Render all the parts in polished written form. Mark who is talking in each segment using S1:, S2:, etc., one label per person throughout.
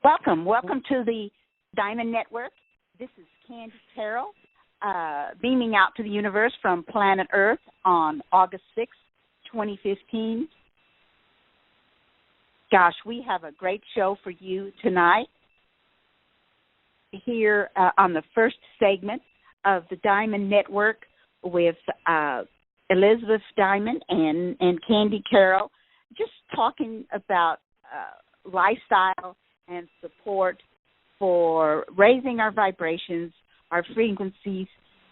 S1: Welcome to the Diamond Network. This is Candy Carroll, beaming out to the universe from planet Earth on August 6, 2015. Gosh, we have a great show for you tonight here on the first segment of the Diamond Network with Elizabeth Diamond and Candy Carroll, just talking about lifestyle and support for raising our vibrations, our frequencies,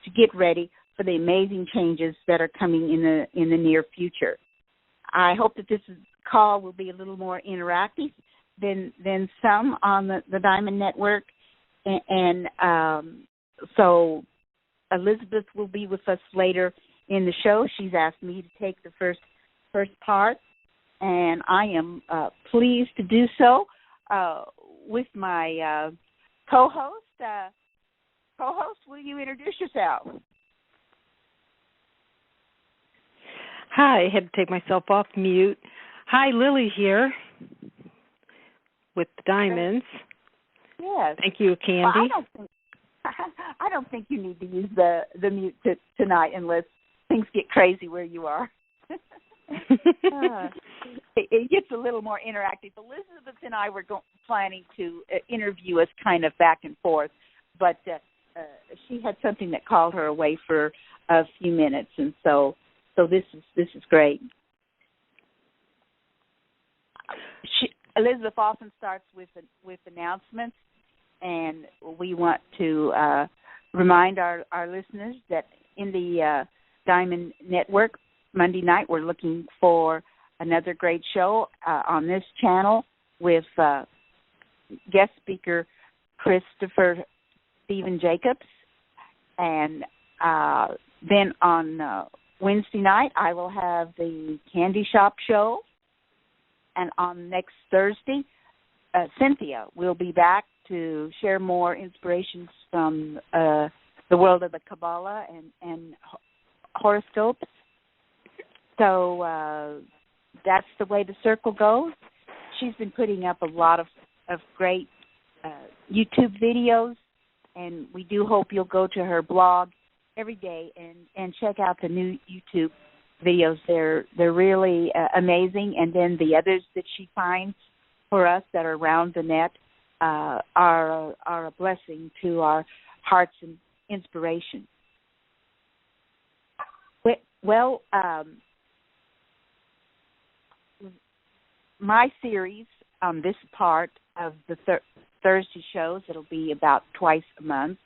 S1: to get ready for the amazing changes that are coming in the near future. I hope that this call will be a little more interactive than some on the Diamond Network, and so Elizabeth will be with us later in the show. She's asked me to take the first part, and I am pleased to do so with my co-host. Co-host, will you introduce yourself?
S2: Hi, I had to take myself off mute. Hi, Lily here with the Diamonds.
S1: Yes.
S2: Thank you, Candy.
S1: Well, I don't think you need to use the mute tonight unless things get crazy where you are. It gets a little more interactive. Elizabeth and I were planning to interview us kind of back and forth, but she had something that called her away for a few minutes, and so this is great. Elizabeth often starts with announcements, and we want to remind our listeners that in the Diamond Network, Monday night, we're looking for another great show on this channel with guest speaker Christopher Stephen Jacobs. And then on Wednesday night, I will have the Candy Shop show. And on next Thursday, Cynthia will be back to share more inspirations from the world of the Kabbalah and horoscopes. So that's the way the circle goes. She's been putting up a lot of great YouTube videos, and we do hope you'll go to her blog every day and check out the new YouTube videos. They're really amazing, and then the others that she finds for us that are around the net are a blessing to our hearts and inspiration. Well, my series on this part of the Thursday shows, it'll be about twice a month,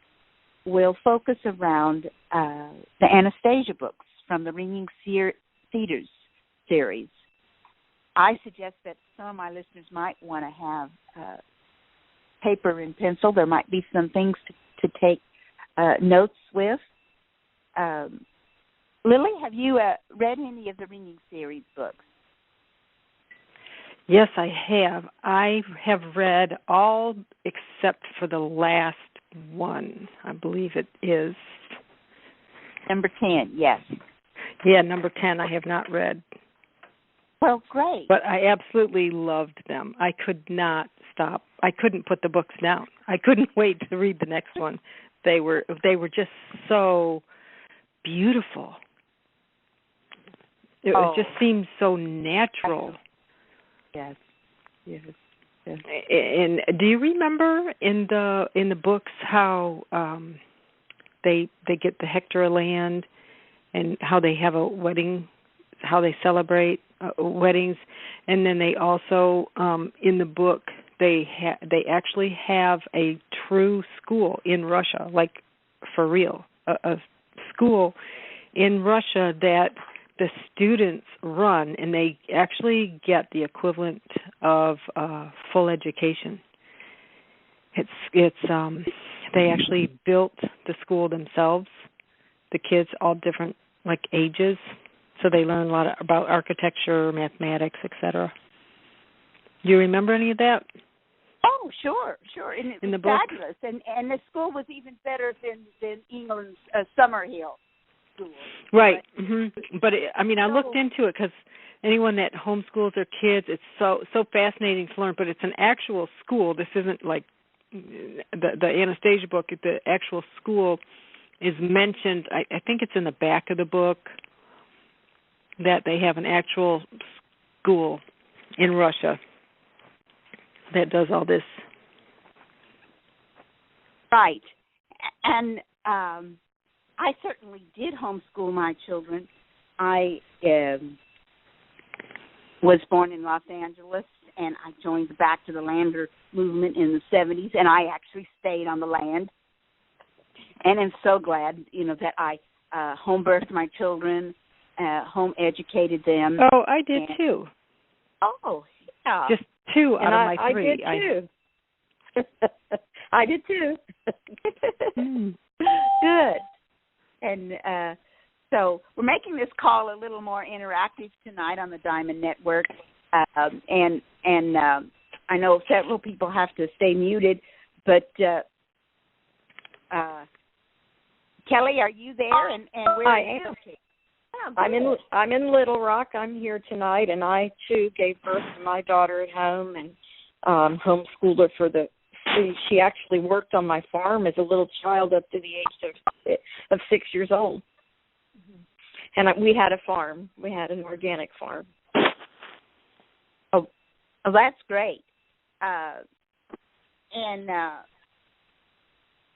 S1: will focus around the Anastasia books from the Ringing Cedars series. I suggest that some of my listeners might want to have paper and pencil. There might be some things to take notes with. Lily, have you read any of the Ringing series books?
S2: Yes, I have. I have read all except for the last one. I believe it is
S1: Number 10, yes.
S2: Yeah, number 10 I have not read.
S1: Well, great.
S2: But I absolutely loved them. I could not stop. I couldn't put the books down. I couldn't wait to read the next one. They were just so beautiful. It just seemed so natural.
S1: Yes.
S2: And do you remember in the books how they get the hectare of land and how they have a wedding, how they celebrate weddings, and then they also in the book they actually have a true school in Russia, like for real, a school in Russia that the students run, and they actually get the equivalent of full education. It's they actually built the school themselves. The kids, all different like ages, so they learn a lot about architecture, mathematics, etc. Do you remember any of that?
S1: Oh, sure. And it was
S2: book?
S1: fabulous. And the school was even better than England's Summerhill school.
S2: Right. But I looked into it because anyone that homeschools their kids, it's so fascinating to learn. But it's an actual school. This isn't like the Anastasia book. The actual school is mentioned. I think it's in the back of the book that they have an actual school in Russia that does all this.
S1: Right. And I certainly did homeschool my children. I was born in Los Angeles, and I joined the Back to the Lander movement in the 70s, and I actually stayed on the land. And I'm so glad, that I home birthed my children, home educated them.
S2: Oh, I did too.
S1: Oh, yeah.
S2: Just 2 out of my 3.
S3: I did too. I did too.
S1: Good. And so we're making this call a little more interactive tonight on the Diamond Network. And I know several people have to stay muted, but Kelly, are you there? And where are you?
S3: I'm in Little Rock. I'm here tonight, and I too gave birth to my daughter at home and homeschooled her she actually worked on my farm as a little child up to the age of 6 years old. Mm-hmm. And we had a farm. We had an organic farm.
S1: Oh, that's great. And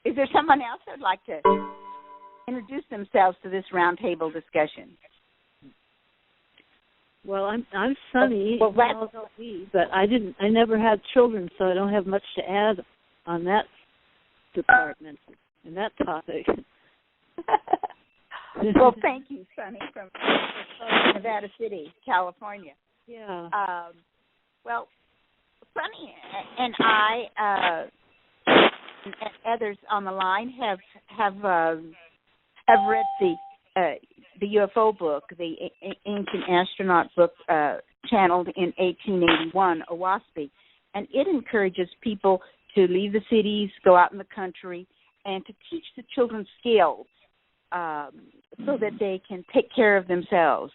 S1: is there someone else that would like to introduce themselves to this roundtable discussion?
S4: Well, I'm Sunny,
S1: but
S4: I never had children, so I don't have much to add on that department and that topic.
S1: Well, thank you, Sunny, from Nevada City, California.
S4: Yeah.
S1: Well, Sunny and I and others on the line have read the UFO book, the Ancient Astronaut book, channeled in 1881, Owaspy, and it encourages people to leave the cities, go out in the country, and to teach the children skills so that they can take care of themselves,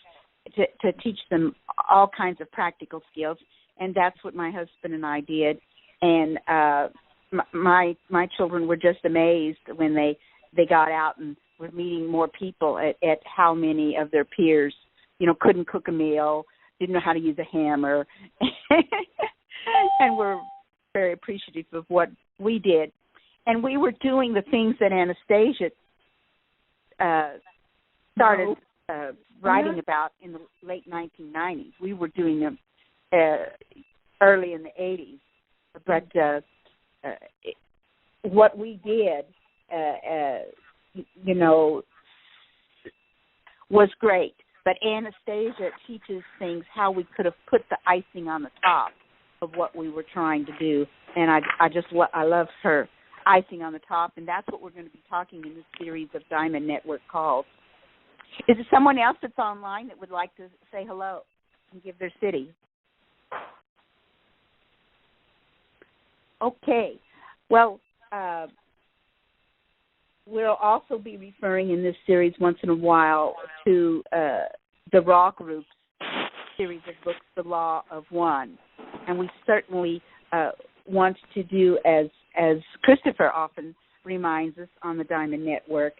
S1: to teach them all kinds of practical skills, and that's what my husband and I did. And my children were just amazed when they got out and were meeting more people at how many of their peers, couldn't cook a meal, didn't know how to use a hammer, and were very appreciative of what we did. And we were doing the things that Anastasia started writing about in the late 1990s. We were doing them early in the 80s. But what we did, was great. But Anastasia teaches things how we could have put the icing on the top of what we were trying to do. And I love her icing on the top, and that's what we're going to be talking in this series of Diamond Network calls. Is there someone else that's online that would like to say hello and give their city? Okay. Well, we'll also be referring in this series once in a while to the Raw Group's series of books, The Law of One. And we certainly want to do, as Christopher often reminds us on the Diamond Network,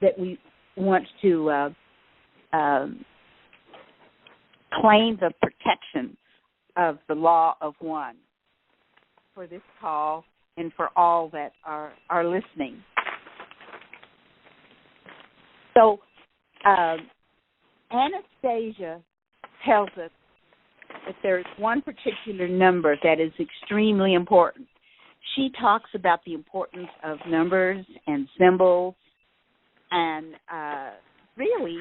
S1: that we want to claim the protection of the Law of One for this call and for all that are listening. So Anastasia tells us that there is one particular number that is extremely important. She talks about the importance of numbers and symbols, and really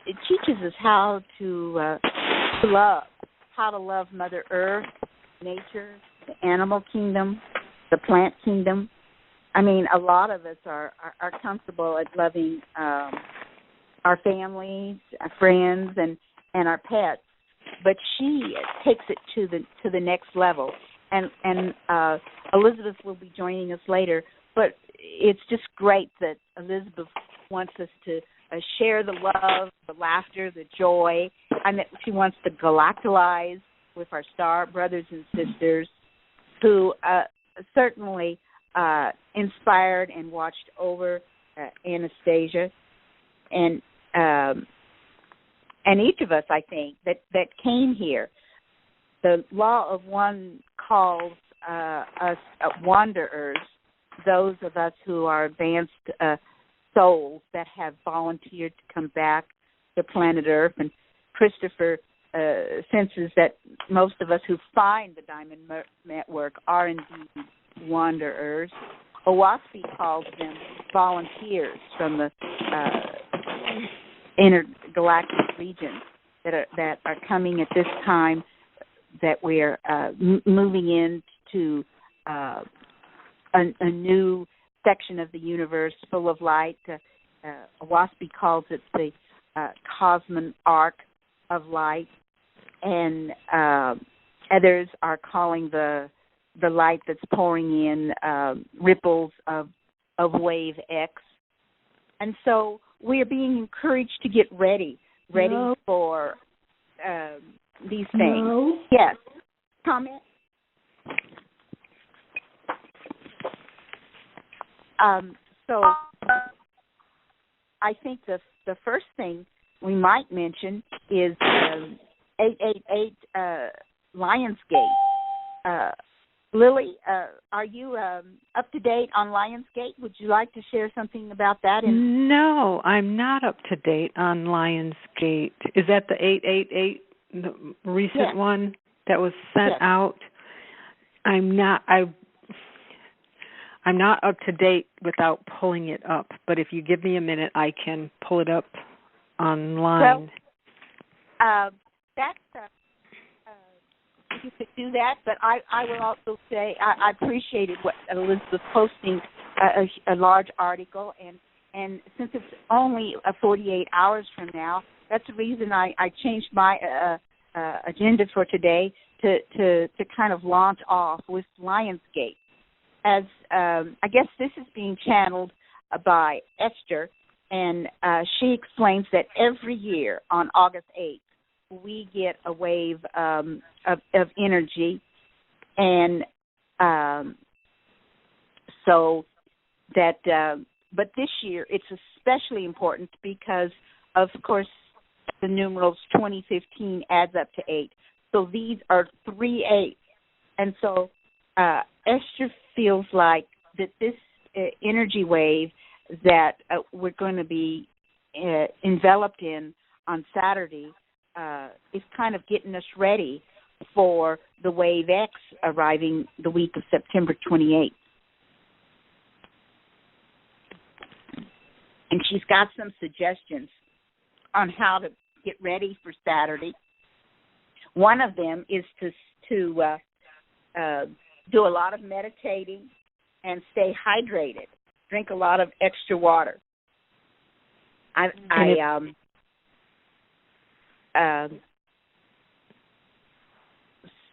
S1: it teaches us how to love Mother Earth, nature, the animal kingdom, the plant kingdom. I mean, a lot of us are comfortable at loving our families, our friends, and our pets, but she takes it to the next level. And Elizabeth will be joining us later, but it's just great that Elizabeth wants us to share the love, the laughter, the joy, and that she wants to galactalize with our star brothers and sisters who certainly inspired and watched over Anastasia and each of us, I think, that came here. The law of one calls us wanderers, those of us who are advanced souls that have volunteered to come back to planet Earth. And Christopher senses that most of us who find the Diamond Network are indeed wanderers. Owaspy calls them volunteers from the intergalactic regions that are coming at this time that we're moving into a new section of the universe full of light. Owaspy calls it the Cosmic Arc of Light, and others are calling the light that's pouring in ripples of wave X. And so we are being encouraged to get ready for these things.
S5: No.
S1: Yes. Comment? So I think the first thing we might mention is 888 Lionsgate. Lily, are you up to date on Lionsgate? Would you like to share something about that?
S2: No, I'm not up to date on Lionsgate. Is that the 888, the recent one that was sent out? I'm not up to date without pulling it up. But if you give me a minute, I can pull it up online.
S1: Well, that's you could do that, but I will also say I appreciated what Elizabeth posting a large article, and since it's only 48 hours from now, that's the reason I changed my agenda for today to kind of launch off with Lionsgate, as I guess this is being channeled by Esther, and she explains that every year on August 8th, we get a wave of energy, and so that. But this year it's especially important because, of course, the numerals 2015 adds up to 8. So these are 3 8s, and so Esther feels like that this energy wave that we're going to be enveloped in on Saturday is kind of getting us ready for the wave X arriving the week of September 28th. And she's got some suggestions on how to get ready for Saturday. One of them is to do a lot of meditating and stay hydrated. Drink a lot of extra water.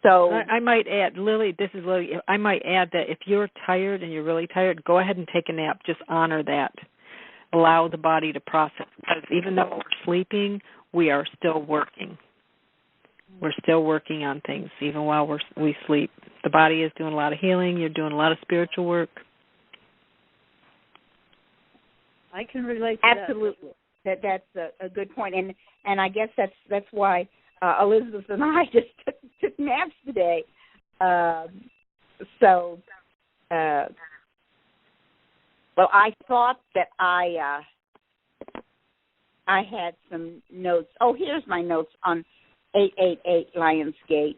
S1: So
S2: I might add, Lily, this is Lily, I might add that if you're tired and you're really tired, go ahead and take a nap. Just honor that. Allow the body to process. Because even though we're sleeping, we are still working. We're still working on things, even while we sleep. The body is doing a lot of healing. You're doing a lot of spiritual work.
S4: I can relate to
S1: absolutely. That's a good point, and I guess that's why Elizabeth and I just took naps today. Well, I thought that I had some notes. Oh, here's my notes on 888 Lionsgate.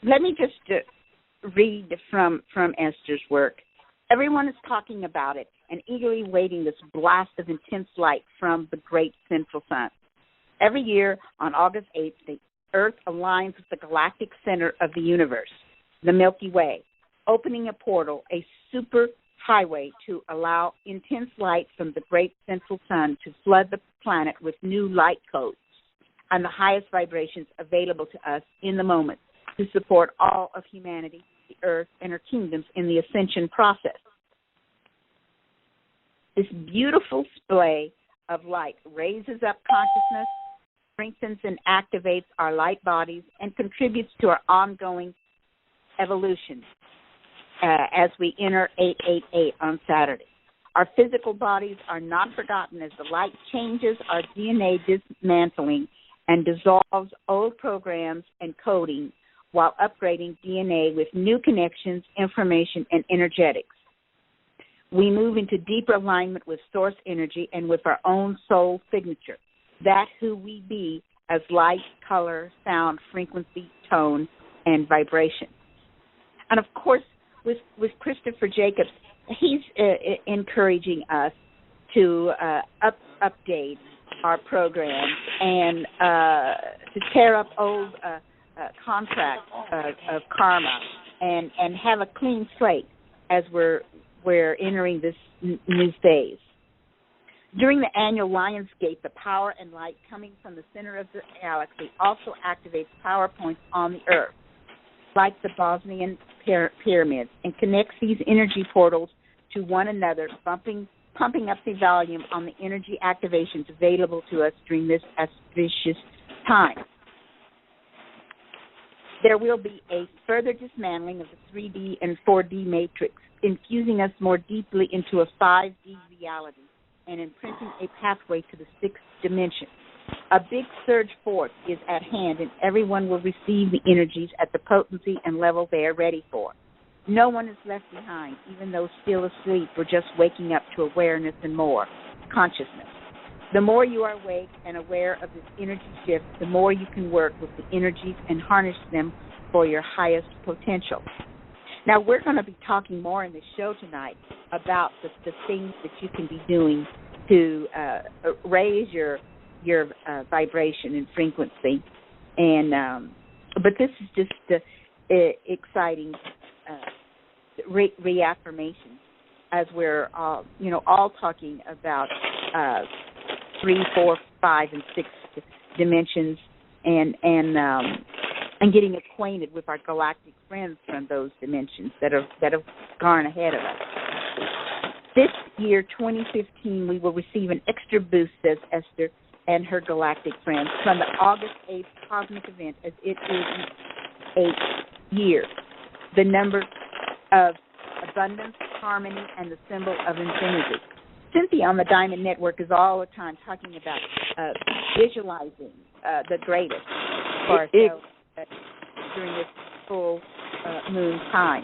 S1: Let me just read from Esther's work. Everyone is talking about it and eagerly waiting this blast of intense light from the great central sun. Every year on August 8th, the Earth aligns with the galactic center of the universe, the Milky Way, opening a portal, a super highway to allow intense light from the great central sun to flood the planet with new light codes and the highest vibrations available to us in the moment to support all of humanity the earth and her kingdoms in the ascension process. This beautiful display of light raises up consciousness, strengthens and activates our light bodies, and contributes to our ongoing evolution as we enter 888 on Saturday. Our physical bodies are not forgotten as the light changes our DNA dismantling and dissolves old programs and coding while upgrading DNA with new connections, information, and energetics. We move into deeper alignment with source energy and with our own soul signature, that who we be as light, color, sound, frequency, tone, and vibration. And of course, with Christopher Jacobs, he's encouraging us to update our programs and to tear up old contracts of karma and have a clean slate as we're entering this new phase. During the annual Lionsgate, the power and light coming from the center of the galaxy also activates power points on the Earth, like the Bosnian pyramids, and connects these energy portals to one another, pumping up the volume on the energy activations available to us during this auspicious time. There will be a further dismantling of the 3D and 4D matrix, infusing us more deeply into a 5D reality and imprinting a pathway to the sixth dimension. A big surge force is at hand, and everyone will receive the energies at the potency and level they are ready for. No one is left behind, even those still asleep or just waking up to awareness and more consciousness. The more you are awake and aware of this energy shift, the more you can work with the energies and harness them for your highest potential. Now, we're going to be talking more in the show tonight about the things that you can be doing to raise your vibration and frequency. And but this is just exciting reaffirmation as we're all talking about 3, 4, 5, and 6 dimensions and getting acquainted with our galactic friends from those dimensions that have gone ahead of us. This year, 2015, we will receive an extra boost, says Esther and her galactic friends, from the August 8th cosmic event, as it is 8 years. The number of abundance, harmony, and the symbol of infinity. Cynthia on the Diamond Network is all the time talking about visualizing the greatest for ourselves during this full moon time.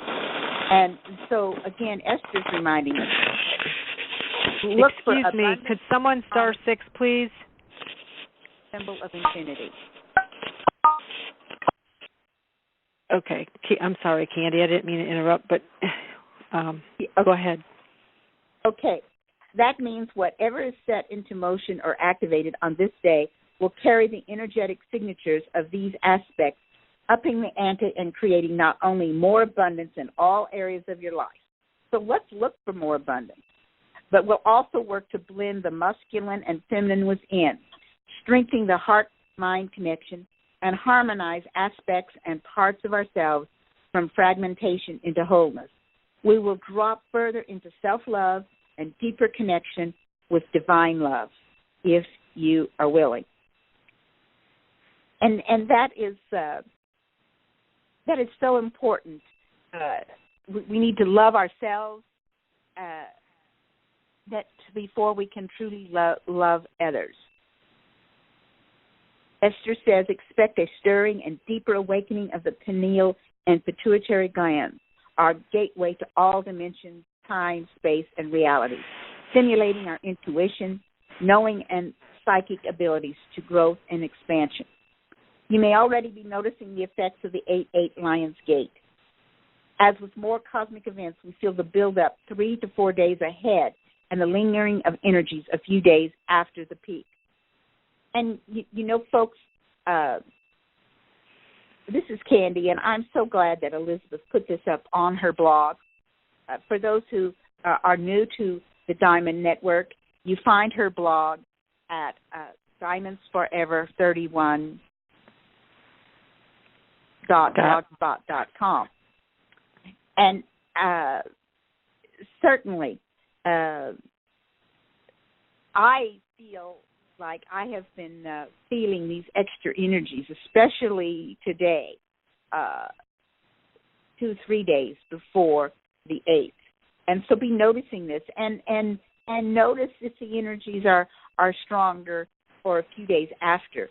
S1: And so, again, Esther's reminding us. Look
S2: Excuse me, could someone star 6, please?
S1: Symbol of infinity.
S2: Okay, I'm sorry, Candy. I didn't mean to interrupt, but go ahead.
S1: Okay. That means whatever is set into motion or activated on this day will carry the energetic signatures of these aspects, upping the ante and creating not only more abundance in all areas of your life. So let's look for more abundance. But we'll also work to blend the masculine and feminine within, strengthening the heart-mind connection, and harmonize aspects and parts of ourselves from fragmentation into wholeness. We will drop further into self-love and deeper connection with divine love, if you are willing. And that is so important. We need to love ourselves before we can truly love others. Esther says, expect a stirring and deeper awakening of the pineal and pituitary glands, our gateway to all dimensions, time, space, and reality, stimulating our intuition, knowing, and psychic abilities to growth and expansion. You may already be noticing the effects of the 8-8 Lion's Gate. As with more cosmic events, we feel the build-up 3 to 4 days ahead and the lingering of energies a few days after the peak. And, folks, this is Candy, and I'm so glad that Elizabeth put this up on her blog. For those who are new to the Diamond Network, you find her blog at diamondsforever31.blogspot.com. And certainly, I feel like I have been feeling these extra energies, especially today, 2-3 days before the 8th. And so be noticing this and notice if the energies are stronger for a few days after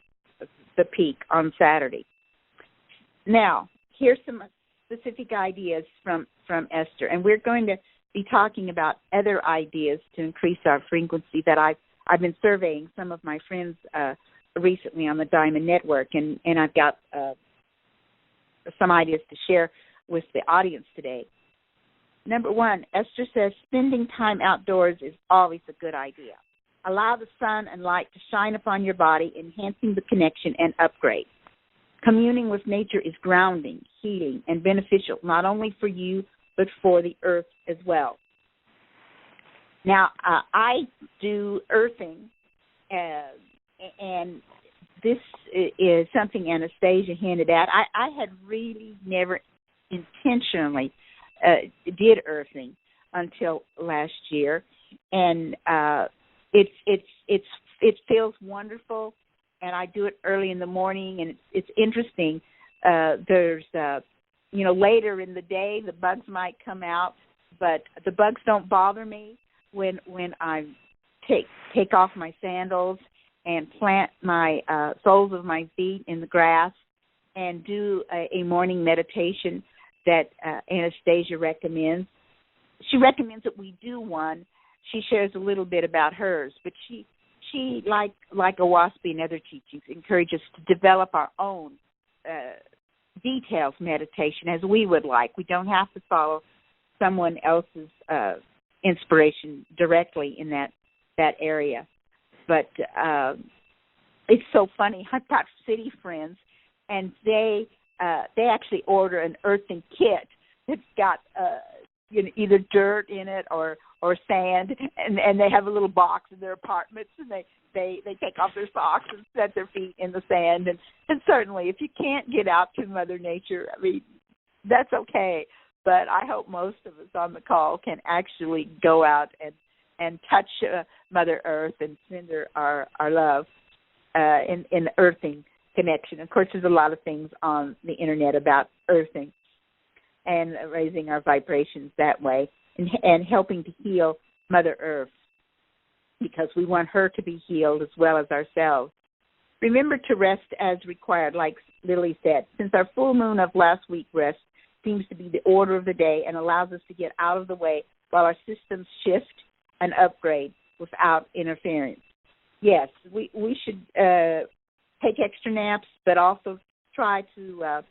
S1: the peak on Saturday. Now, here's some specific ideas from Esther, and we're going to be talking about other ideas to increase our frequency that I've been surveying some of my friends recently on the Diamond Network, and I've got some ideas to share with the audience today. Number one, Esther says spending time outdoors is always a good idea. Allow the sun and light to shine upon your body, enhancing the connection and upgrade. Communing with nature is grounding, healing, and beneficial, not only for you, but for the earth as well. Now, I do earthing, and this is something Anastasia hinted at. I had really never intentionally did earthing until last year, and it feels wonderful. And I do it early in the morning, and it's interesting. There's, later in the day, the bugs might come out, but the bugs don't bother me when I take off my sandals and plant my soles of my feet in the grass and do a morning meditation that Anastasia recommends. She recommends that we do one. She shares a little bit about hers, but she like Owaspi and other teachings, encourages us to develop our own details meditation as we would like. We don't have to follow someone else's inspiration directly in that area. But it's so funny. I've got city friends, and they actually order an earthing kit that's got either dirt in it or sand, and they have a little box in their apartments, and they take off their socks and set their feet in the sand. And certainly, if you can't get out to Mother Nature, I mean, that's okay. But I hope most of us on the call can actually go out and touch Mother Earth and send her our love in the earthing connection. Of course, there's a lot of things on the internet about earthing and raising our vibrations that way, and helping to heal Mother Earth, because we want her to be healed as well as ourselves. Remember to rest as required, like Lily said, since our full moon of last week rest seems to be the order of the day and allows us to get out of the way while our systems shift and upgrade without interference. Yes, we should take extra naps, but also try to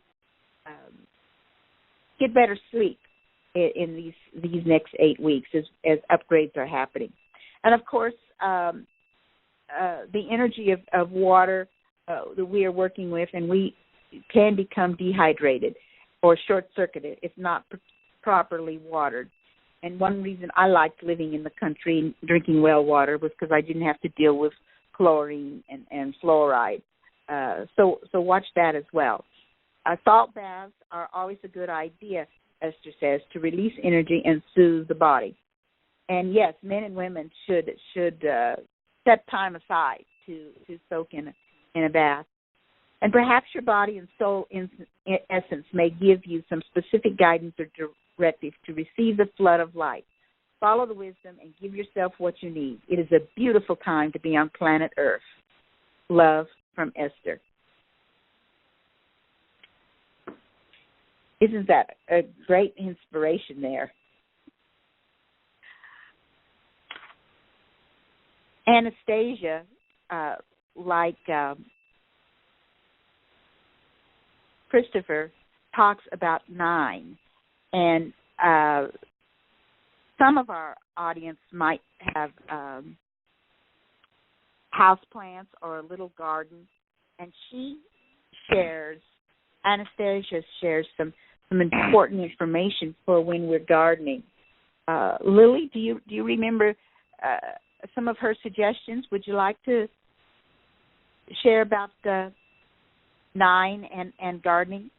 S1: get better sleep in these next 8 weeks as upgrades are happening. And, of course, the energy of water that we are working with, and we can become dehydrated or short-circuited if not properly watered. And one reason I liked living in the country and drinking well water was because I didn't have to deal with chlorine and fluoride. So watch that as well. Salt baths are always a good idea, Esther says, to release energy and soothe the body. And yes, men and women should set time aside to soak in a bath. And perhaps your body and soul in essence may give you some specific guidance or directives to receive the flood of light. Follow the wisdom and give yourself what you need. It is a beautiful time to be on planet Earth. Love from Esther. Isn't that a great inspiration there? Anastasia, Christopher, talks about 9. And some of our audience might have house plants or a little garden. And Anastasia shares some important information for when we're gardening. Lily, do you remember some of her suggestions? Would you like to share about the 9 and gardening?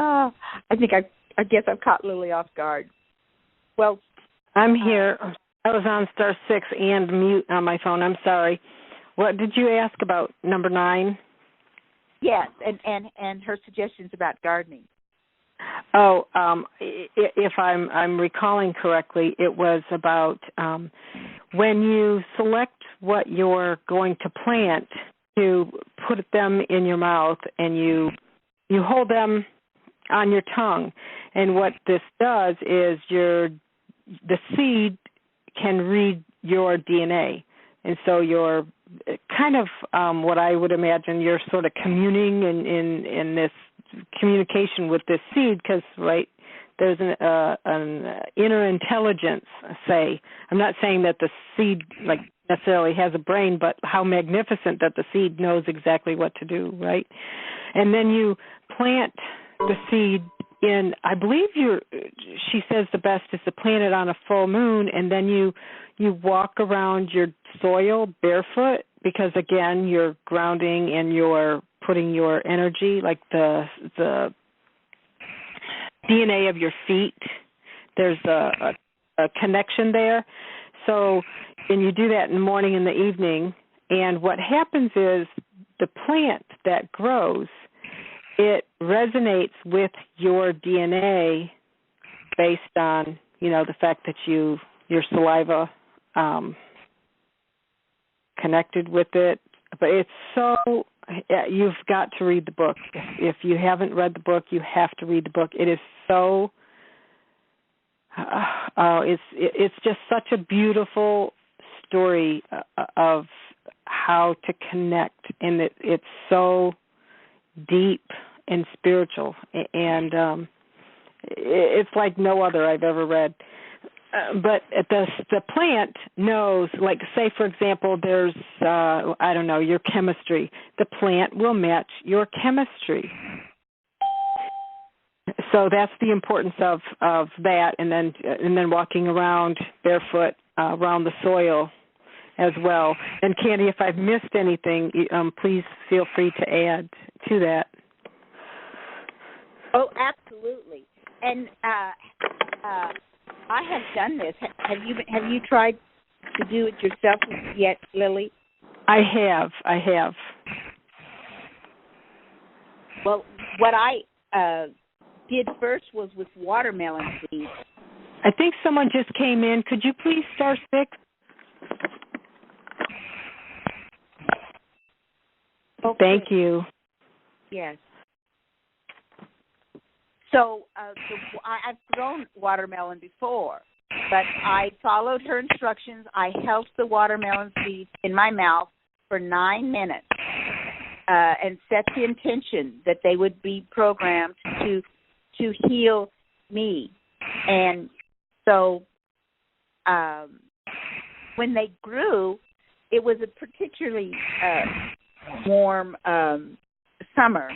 S1: I guess I've caught Lily off guard. Well,
S2: I'm here. I was on star 6 and mute on my phone. I'm sorry. What did you ask about number 9?
S1: yes, and her suggestions about gardening.
S2: Oh, if I'm recalling correctly, it was about when you select what you're going to plant, to put them in your mouth and you hold them on your tongue. And what this does is the seed can read your DNA. And so you're kind of what I would imagine you're sort of communing in this communication with this seed, because there's an inner intelligence. I'm not saying that the seed necessarily has a brain, but how magnificent that the seed knows exactly what to do, right? And then you plant the seed in, I believe she says the best is to plant it on a full moon, and then you walk around your soil barefoot, because again you're grounding and you're putting your energy, like the DNA of your feet. There's a connection there. So, and you do that in the morning and the evening, and what happens is the plant that grows, it resonates with your DNA based on, the fact that your saliva connected with it. But it's so, you've got to read the book. If you haven't read the book, you have to read the book. It is so, it's just such a beautiful story of how to connect, and it's so deep and spiritual, and it's like no other I've ever read. But the plant knows, like, say, for example, there's, your chemistry. The plant will match your chemistry. So that's the importance of that, and then walking around barefoot around the soil as well. And Candy, if I've missed anything, please feel free to add to that.
S1: Oh, absolutely. And I have done this. Have you tried to do it yourself yet, Lily?
S2: I have.
S1: Well, what I did first was with watermelon seeds.
S2: I think someone just came in. Could you please star 6?
S1: Okay.
S2: Thank you.
S1: Yes. So I've grown watermelon before, but I followed her instructions. I held the watermelon seeds in my mouth for 9 minutes and set the intention that they would be programmed to heal me. And so when they grew, it was a particularly warm summer,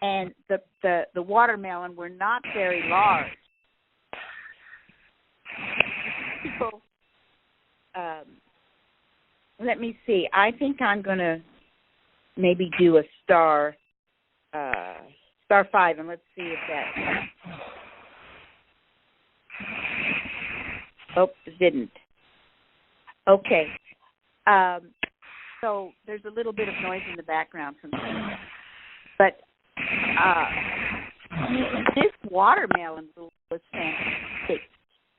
S1: and the watermelon were not very large. People, let me see. I think I'm going to maybe do a star 5, and let's see if that. Oh, it didn't. Okay. So there's a little bit of noise in the background sometimes. But this watermelon was fantastic.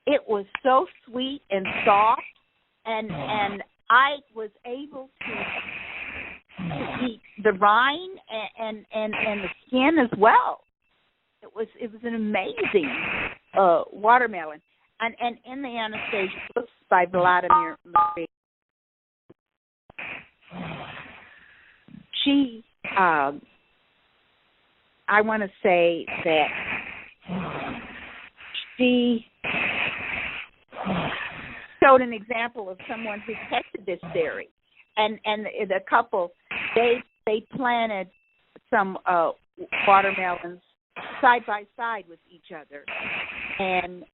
S1: It was so sweet and soft, and I was able to eat the rind and the skin as well. It was an amazing watermelon. And in the Anastasia books by Vladimir Marie, she, I want to say that she showed an example of someone who tested this theory, and the couple, they planted some watermelons side by side with each other, and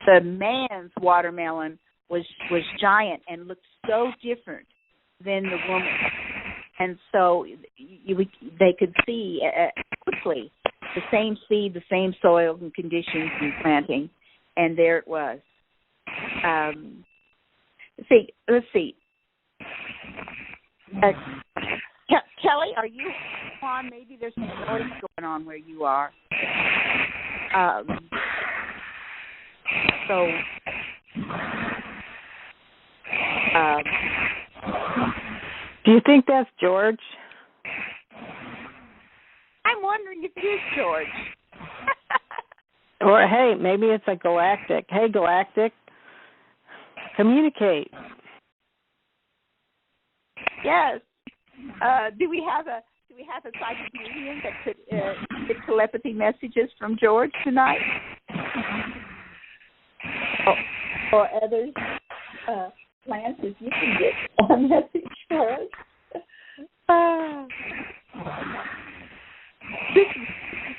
S1: the man's watermelon was giant and looked so different than the woman. and so they could see quickly the same seed, the same soil and conditions and planting, and there it was. Let's see. Kelly, are you on? Maybe there's some noise going on where you are.
S2: Do you think that's George?
S1: I'm wondering if it is George.
S2: Or, hey, maybe it's a Galactic. Hey, Galactic, communicate.
S1: Yes. Do we have a psychic medium that could get telepathy messages from George tonight? Or others? Lance, if you can get a message for us. This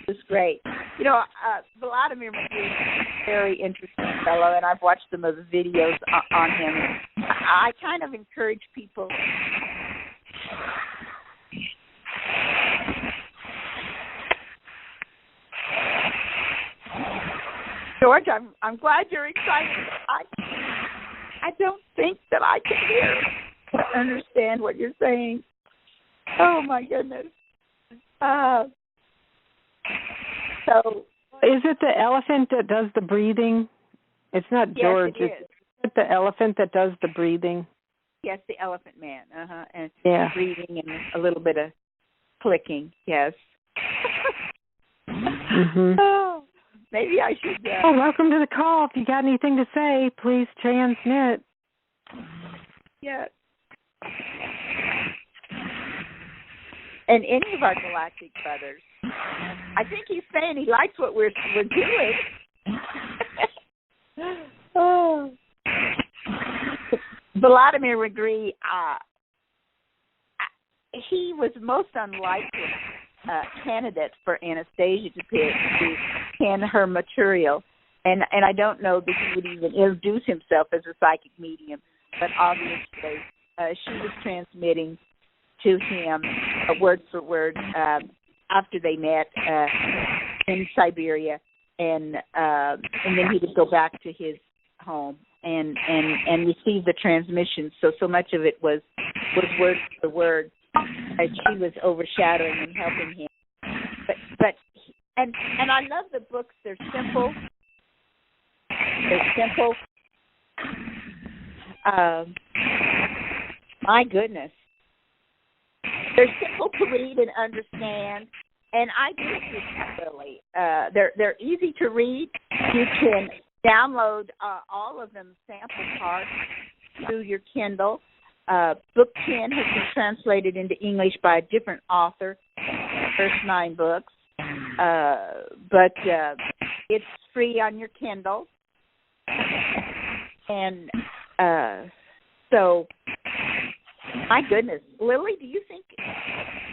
S1: is great. You know, Vladimir is a very interesting fellow, and I've watched some of the videos on him. I kind of encourage people. George, I'm glad you're excited. I don't think that I can hear or understand what you're saying. Oh my goodness. So
S2: is it the elephant that does the breathing? It's not George.
S1: Yes, it is.
S2: Is it the elephant that does the breathing?
S1: Yes, the elephant man. And
S2: yeah.
S1: breathing and a little bit of clicking. Yes.
S2: Mm-hmm.
S1: Oh, maybe I should.
S2: Welcome to the call. If you got anything to say, please transmit.
S1: Yes. And any of our galactic brothers. I think he's saying he likes what we're doing. Oh. Vladimir would agree. He was most unlikely candidate for Anastasia to pen her material, and I don't know that he would even introduce himself as a psychic medium, but obviously she was transmitting to him word for word after they met in Siberia, and then he would go back to his home and receive the transmission. So much of it was word for word. She was overshadowing and helping him. But I love the books. They're simple. My goodness. They're simple to read and understand, and I do think really they're easy to read. You can download all of them sample parts through your Kindle. Book 10 has been translated into English by a different author. The first 9 books, but it's free on your Kindle, and so. My goodness. Lily, do you think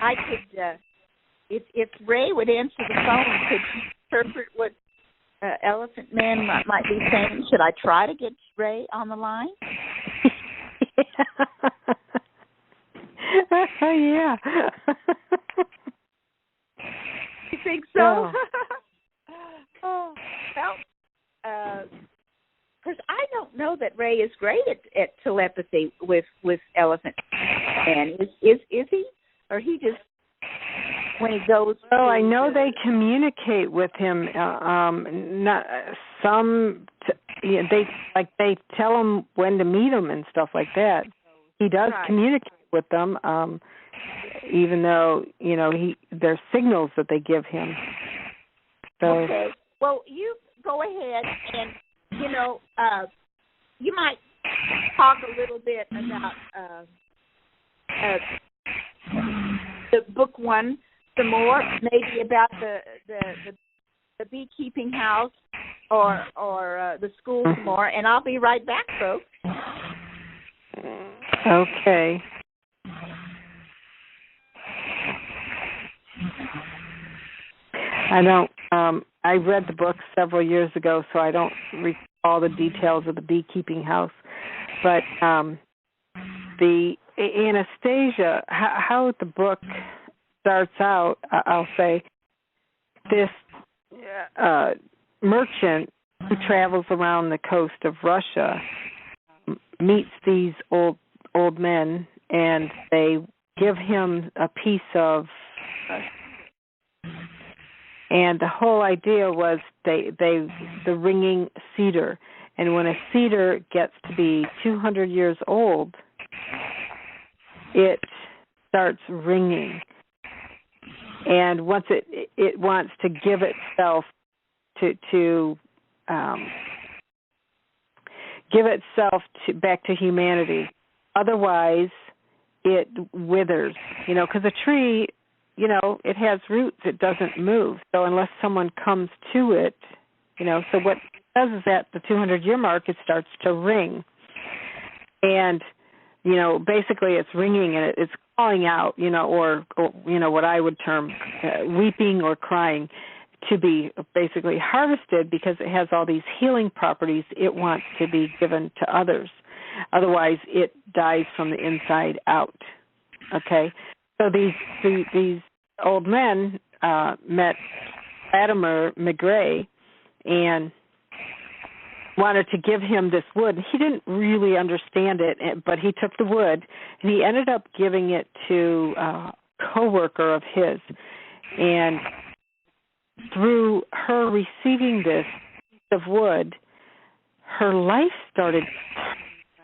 S1: I could, if Ray would answer the phone, could you interpret what Elephant Man might be saying? Should I try to get Ray on the line?
S2: Yeah.
S1: You think so? Oh, well, because I don't know that Ray is great at telepathy with Elephant Man. Is he? Or he just, when he goes...
S2: Well, I know they communicate with him. Not some... they tell him when to meet him and stuff like that. He does communicate with them, even though, there's signals that they give him. So.
S1: Okay. Well, you go ahead and... you might talk a little bit about the book 1 some more, maybe about the beekeeping house or the school some more, and I'll be right back, folks.
S2: Okay. I don't. I read the book several years ago, so I don't recall the details of the beekeeping house. But the Anastasia, how the book starts out, I'll say, this merchant who travels around the coast of Russia meets these old men, and they give him a piece of, and the whole idea was the ringing cedar, and when a cedar gets to be 200 years old, it starts ringing, and once it wants to give itself to give itself back to humanity. Otherwise, it withers. Because a tree, it has roots. It doesn't move. So unless someone comes to it, so what it does is at the 200-year mark, it starts to ring. And, basically it's ringing and it's calling out, or what I would term weeping or crying, to be basically harvested because it has all these healing properties it wants to be given to others. Otherwise, it dies from the inside out. Okay? So these old men met Latimer McGray and wanted to give him this wood. He didn't really understand it, but he took the wood, and he ended up giving it to a coworker of his. And through her receiving this piece of wood, her life started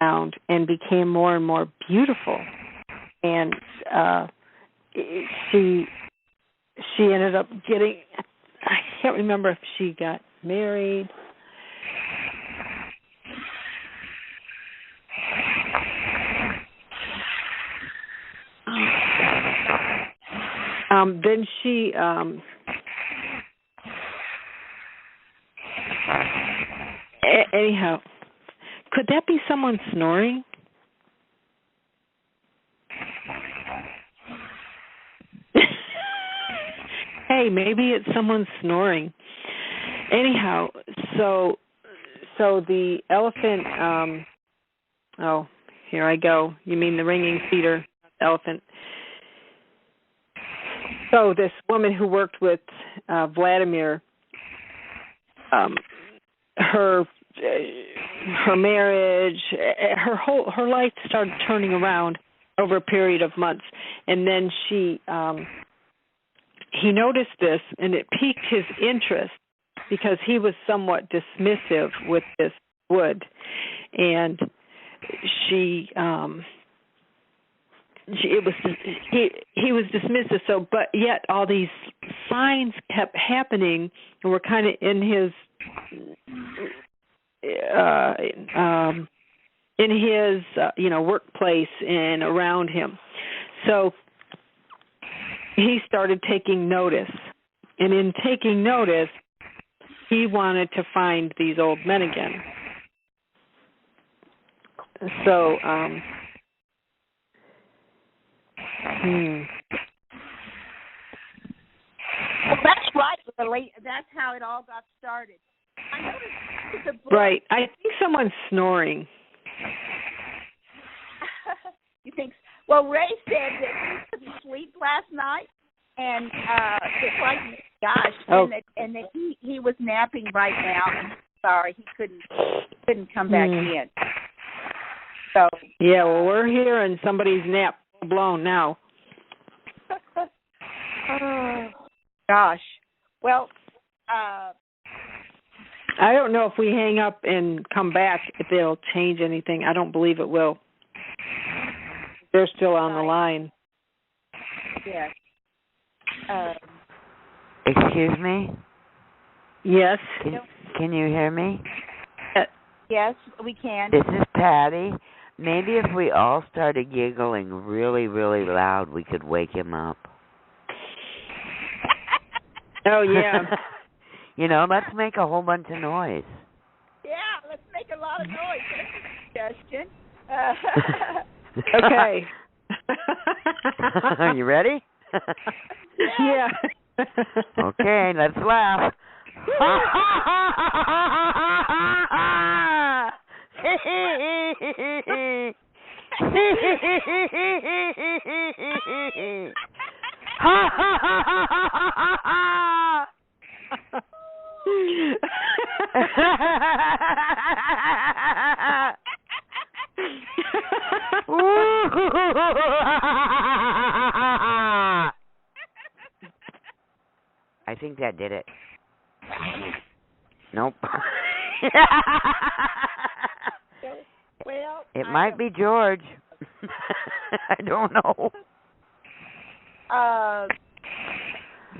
S2: around and became more and more beautiful. And she ended up getting, I can't remember if she got married. Then she anyhow, could that be someone snoring? Hey, maybe it's someone snoring. Anyhow, so the elephant, oh, here I go. You mean the ringing cedar elephant. So this woman who worked with Vladimir, her marriage, her life started turning around over a period of months, and then he noticed this, and it piqued his interest because he was somewhat dismissive with this wood, and he was dismissive. So, but yet all these signs kept happening, and were kind of in his workplace and around him. So he started taking notice, and in taking notice, he wanted to find these old men again. So,
S1: Well, that's right, Lily. That's how it all got started. I noticed the book.
S2: Right. I think someone's snoring.
S1: You think? Well, Ray said that he couldn't sleep last night, and it's like, gosh, and that he was napping right now, and sorry, he couldn't come back in. So
S2: yeah, well, we're here, and somebody's nap blown now.
S1: Oh, gosh. Well,
S2: I don't know if we hang up and come back if it'll change anything. I don't believe it will. They're still on the line.
S1: Yes.
S5: Excuse me?
S2: Yes.
S5: Can you hear me?
S1: Yes, we can.
S5: This is Patty. Maybe if we all started giggling really, really loud, we could wake him up.
S2: Oh, yeah.
S5: Let's make a whole bunch of noise.
S1: Yeah, let's make a lot of noise. That's a suggestion.
S2: Okay.
S5: Are you ready?
S2: Yeah.
S5: Okay, let's laugh. Ha ha ha ha ha ha! I think that did it. Nope.
S1: Well,
S5: it might be George. I don't know.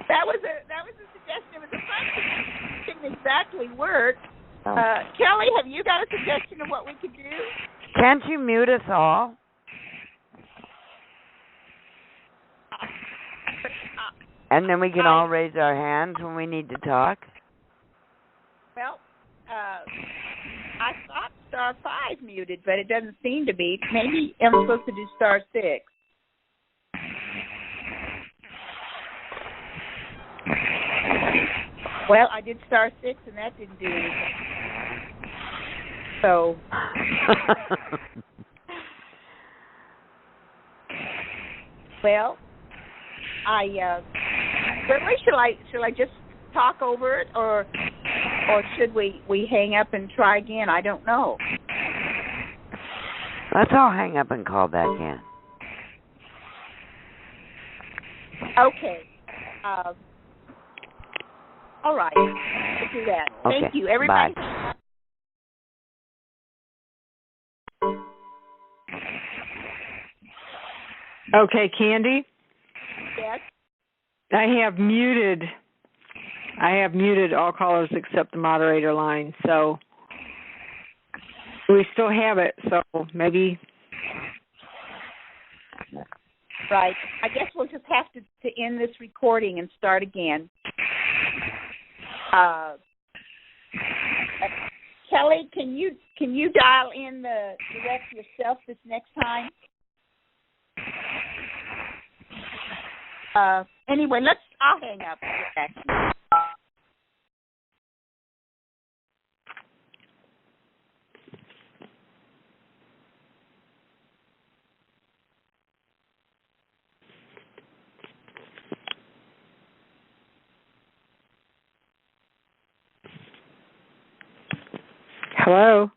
S1: That was a suggestion. It was a fun suggestion. It didn't exactly work. Kelly, have you got a suggestion of what we could do?
S5: Can't you mute us all? And then we can all raise our hands when we need to talk?
S1: Well, I thought star 5 muted, but it doesn't seem to be. Maybe I'm supposed to do star 6. Well, I did star 6, and that didn't do anything. So, well, shall I just talk over it, or should we hang up and try again? I don't know.
S5: Let's all hang up and call back in.
S1: Okay. All right. Let's do that.
S5: Okay.
S1: Thank you, everybody.
S5: Bye.
S2: Okay, Candy?
S1: Yes.
S2: I have muted all callers except the moderator line, so we still have it, so maybe.
S1: Right. I guess we'll just have to end this recording and start again. Kelly, can you dial in the direct yourself this next time? Anyway, I'll hang up.
S2: Hello?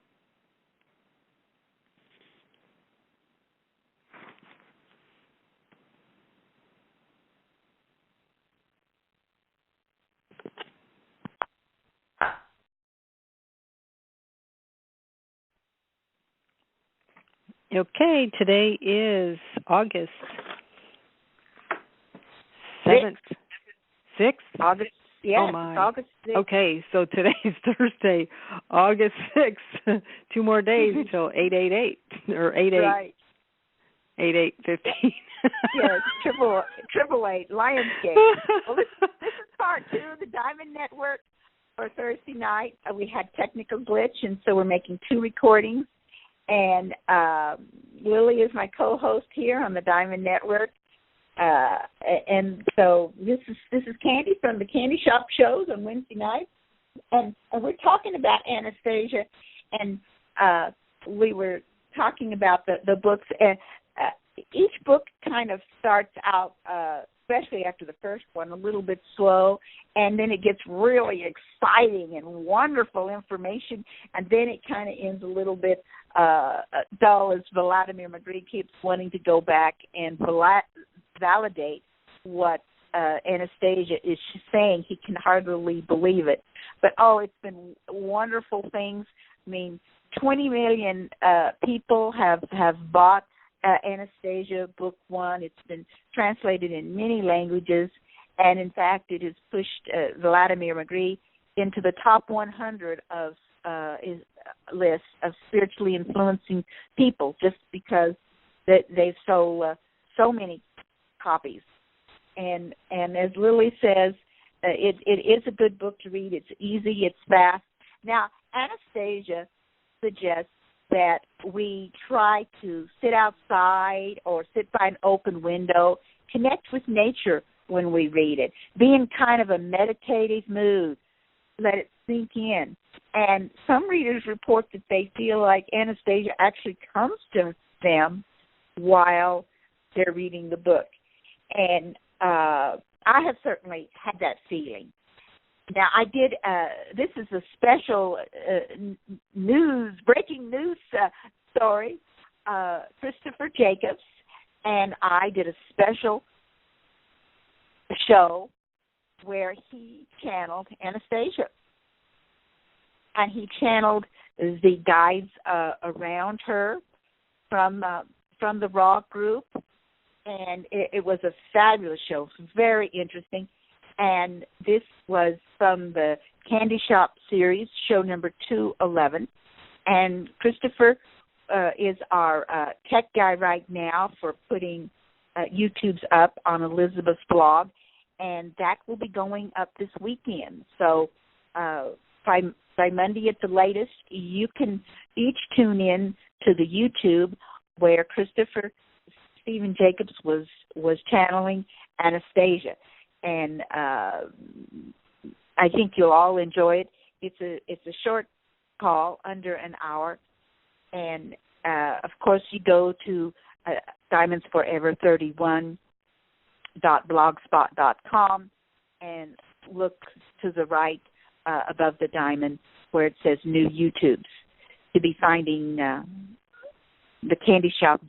S2: Okay, today is August 7th. 6th?
S1: August, yes,
S2: oh my.
S1: August 6th.
S2: Okay, so today's Thursday, August 6th. 2 more days till 888 or 88.
S1: Right.
S2: 8815.
S1: Yes, triple eight, Lionsgate. Well, this is part 2 of the Diamond Network for Thursday night. We had technical glitch, and so we're making 2 recordings. And Lily is my co-host here on the Diamond Network. And so this is Candy from the Candy Shop shows on Wednesday nights. And we're talking about Anastasia, and we were talking about the books. And each book kind of starts out, especially after the first one, a little bit slow, and then it gets really exciting and wonderful information, and then it kind of ends a little bit dull as Vladimir Magritte keeps wanting to go back and validate what Anastasia is saying. He can hardly believe it. But, it's been wonderful things. I mean, 20 million people have bought Anastasia Book 1. It's been translated in many languages, and in fact, it has pushed Vladimir Magritte into the top 100 of his list of spiritually influencing people, just because they've sold so many copies. And as Lily says, it is a good book to read. It's easy. It's fast. Now, Anastasia suggests that we try to sit outside or sit by an open window, connect with nature when we read it, be in kind of a meditative mood, let it sink in. And some readers report that they feel like Anastasia actually comes to them while they're reading the book. And I have certainly had that feeling. Now, I did, this is a special breaking news story. Christopher Jacobs and I did a special show where he channeled Anastasia. And he channeled the guides around her from the rock group. And it was a fabulous show, very interesting. And this was from the Candy Shop series, show number 211. And Christopher is our tech guy right now for putting YouTubes up on Elizabeth's blog. And that will be going up this weekend. So by Monday at the latest, you can each tune in to the YouTube where Christopher Stephen Jacobs was channeling Anastasia. And I think you'll all enjoy it. It's a short call, under an hour, and of course you go to diamondsforever31.blogspot.com and look to the right above the diamond where it says New YouTubes to be finding the Candy Shop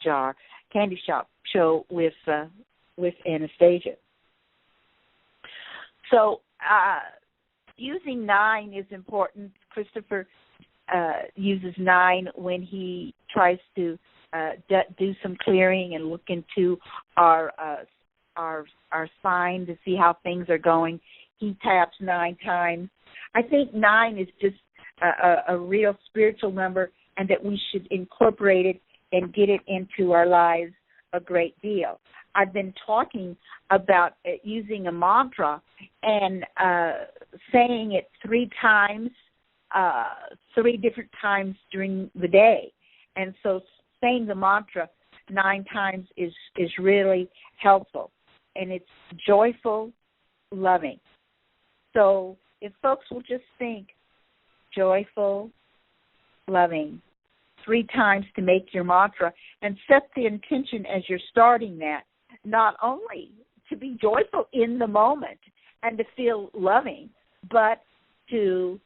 S1: show with Anastasia. So using 9 is important. Christopher uses 9 when he tries to do some clearing and look into our sign to see how things are going. He taps 9 times. I think 9 is just a real spiritual number, and that we should incorporate it and get it into our lives a great deal. I've been talking about using a mantra and saying it 3 times, 3 different times during the day. And so saying the mantra 9 times is really helpful. And it's joyful, loving. So if folks will just think joyful, loving 3 times to make your mantra and set the intention as you're starting that, not only to be joyful in the moment and to feel loving, but to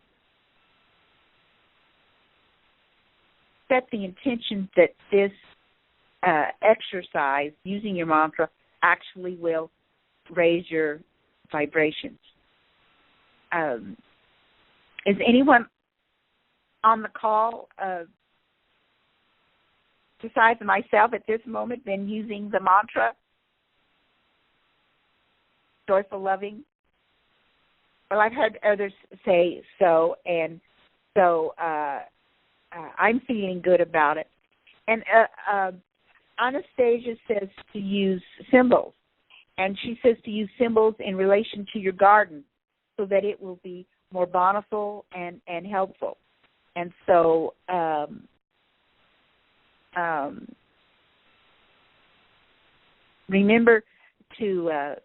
S1: set the intention that this exercise, using your mantra, actually will raise your vibrations. Is anyone on the call besides myself at this moment been using the mantra? Joyful, loving? Well, I've heard others say so, and so I'm feeling good about it. And Anastasia says to use symbols, and she says to use symbols in relation to your garden so that it will be more bountiful and helpful. And so remember to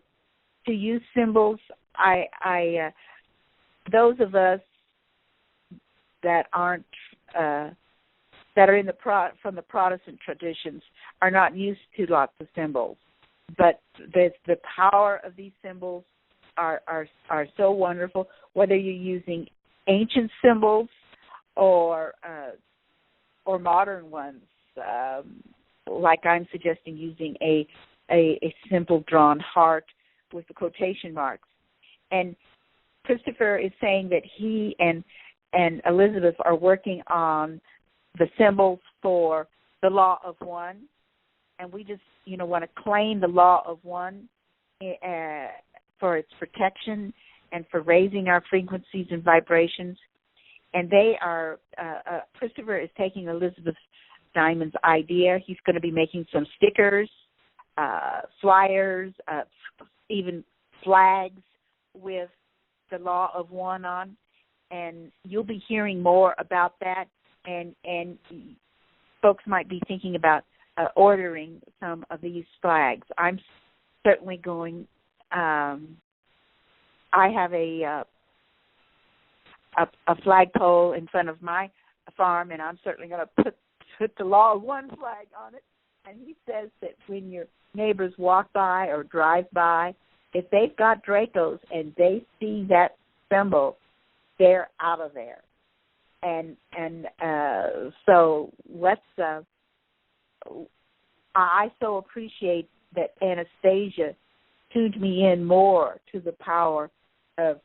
S1: use symbols. I those of us that aren't that are in from the Protestant traditions are not used to lots of symbols, but the power of these symbols are so wonderful. Whether you're using ancient symbols or modern ones, like I'm suggesting using a simple drawn heart with the quotation marks. And Christopher is saying that he and Elizabeth are working on the symbols for the law of one, and we just want to claim the law of one for its protection and for raising our frequencies and vibrations. And they are Christopher is taking Elizabeth Diamond's idea. He's going to be making some stickers, flyers, even flags with the law of one on, and you'll be hearing more about that, and folks might be thinking about ordering some of these flags. I'm certainly going. I have a flagpole in front of my farm, and I'm certainly going to put the law of one flag on it. And he says that when your neighbors walk by or drive by, if they've got Dracos and they see that symbol, they're out of there. And so let's. I so appreciate that Anastasia tuned me in more to the power of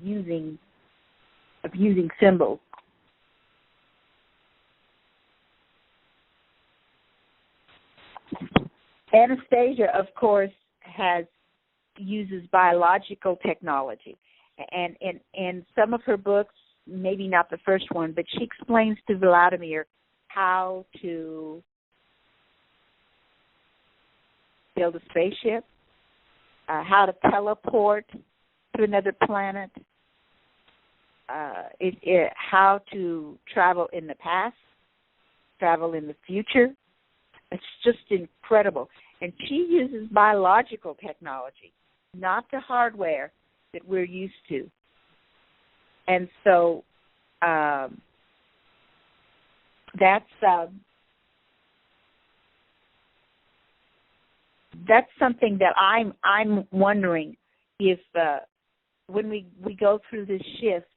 S1: using symbols. Anastasia, of course, uses biological technology, and in some of her books, maybe not the first one, but she explains to Vladimir how to build a spaceship, how to teleport to another planet, how to travel in the past, travel in the future. It's just incredible. And she uses biological technology, not the hardware that we're used to. And so that's something that I'm wondering if when we go through this shift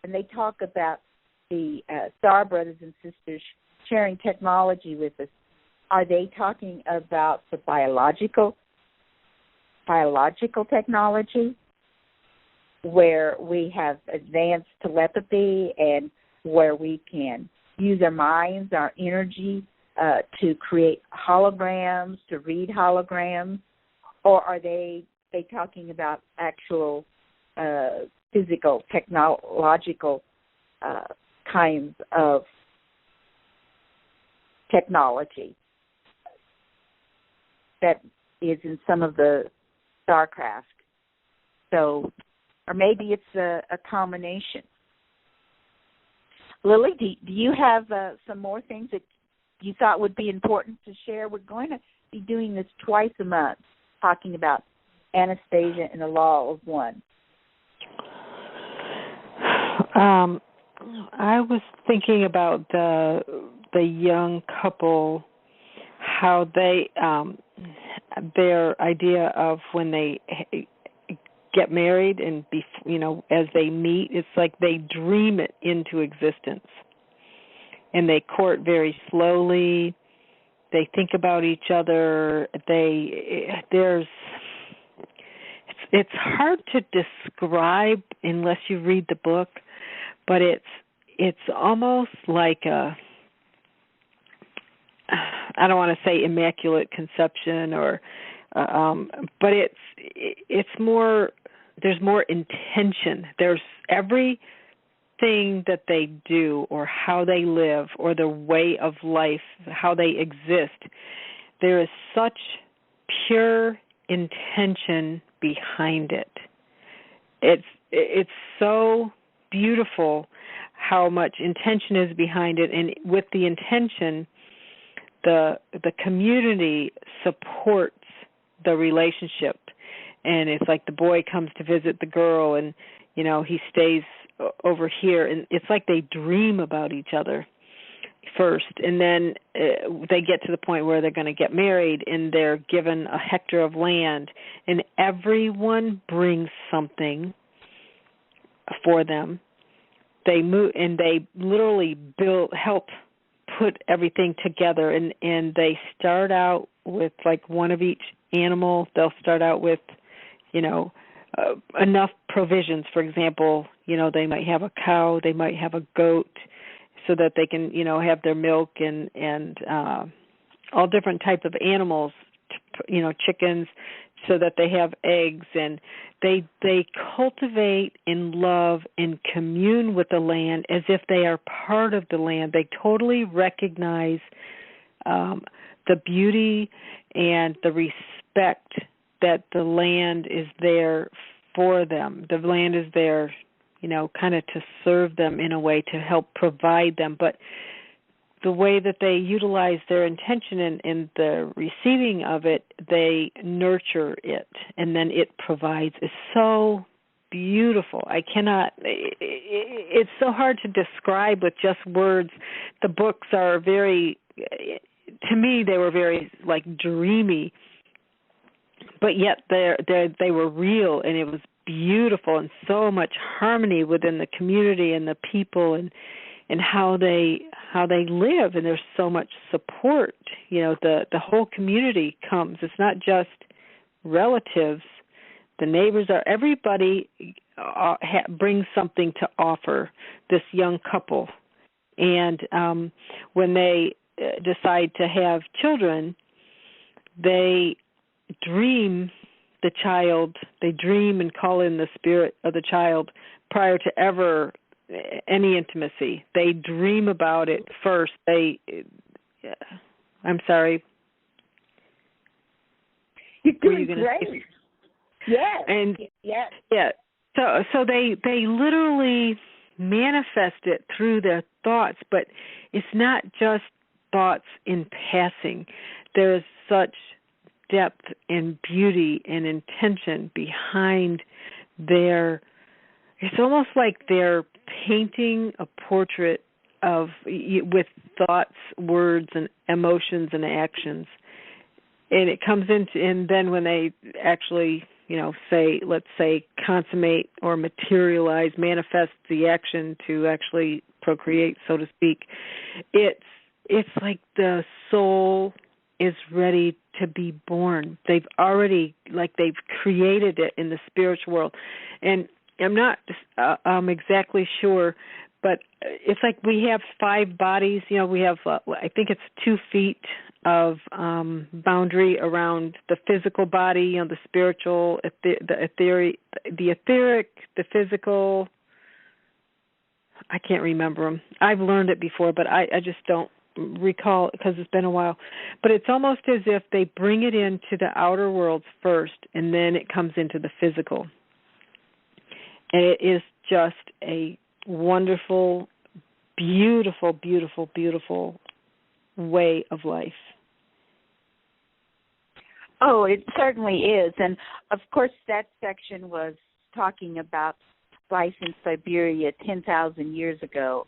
S1: and they talk about the Star brothers and sisters sharing technology with us, are they talking about the biological technology where we have advanced telepathy and where we can use our minds, our energy to create holograms, to read holograms, or are they talking about actual physical, technological kinds of technology that is in some of the StarCraft? So, or maybe it's a combination. Lily, do you have some more things that you thought would be important to share? We're going to be doing this twice a month, talking about Anastasia and the Law of One.
S2: I was thinking about the young couple, how they their idea of when they get married and as they meet, it's like they dream it into existence, and they court very slowly. They think about each other. It's hard to describe unless you read the book, but it's almost like I don't want to say immaculate conception but it's more, there's more intention. There's everything that they do or how they live or their way of life, how they exist. There is such pure intention behind it. It's so beautiful how much intention is behind it, and with the intention, the community supports the relationship. And it's like the boy comes to visit the girl, and he stays over here, and it's like they dream about each other first, and then they get to the point where they're going to get married, and they're given a hectare of land, and everyone brings something for them. They move, and they literally help put everything together, and they start out with like one of each animal. They'll start out with enough provisions. For example, they might have a cow, they might have a goat, so that they can have their milk and all different types of animals, chickens, so that they have eggs, and they cultivate and love and commune with the land as if they are part of the land. They totally recognize the beauty and the respect that the land is there for them. The land is there, kind of to serve them in a way, to help provide them. But the way that they utilize their intention in the receiving of it, they nurture it, and then it provides. Is so beautiful. It's so hard to describe with just words. The books are very to me, they were very like dreamy, but yet they were real, and it was beautiful, and so much harmony within the community and the people, and how they live, and there's so much support. The whole community comes. It's not just relatives. The neighbors everybody brings something to offer this young couple. And when they decide to have children, they dream and call in the spirit of the child prior to ever any intimacy. They dream about it first. I'm sorry.
S1: You're doing great. Yes.
S2: And
S1: yes.
S2: Yeah. So they literally manifest it through their thoughts, but it's not just thoughts in passing. There's such depth and beauty and intention behind it's almost like they're painting a portrait with thoughts, words, and emotions and actions. And it comes into, and then when they actually, let's say consummate or materialize, manifest the action to actually procreate, so to speak, it's like the soul is ready to be born. They've created it in the spiritual world. And I'm not exactly sure, but it's like we have 5 bodies. We have, I think it's 2 feet of boundary around the physical body, the spiritual, the etheric, the physical. I can't remember them. I've learned it before, but I just don't recall because it's been a while. But it's almost as if they bring it into the outer worlds first, and then it comes into the physical. And it is just a wonderful, beautiful, beautiful, beautiful way of life.
S1: Oh, it certainly is. And, of course, that section was talking about life in Siberia 10,000 years ago.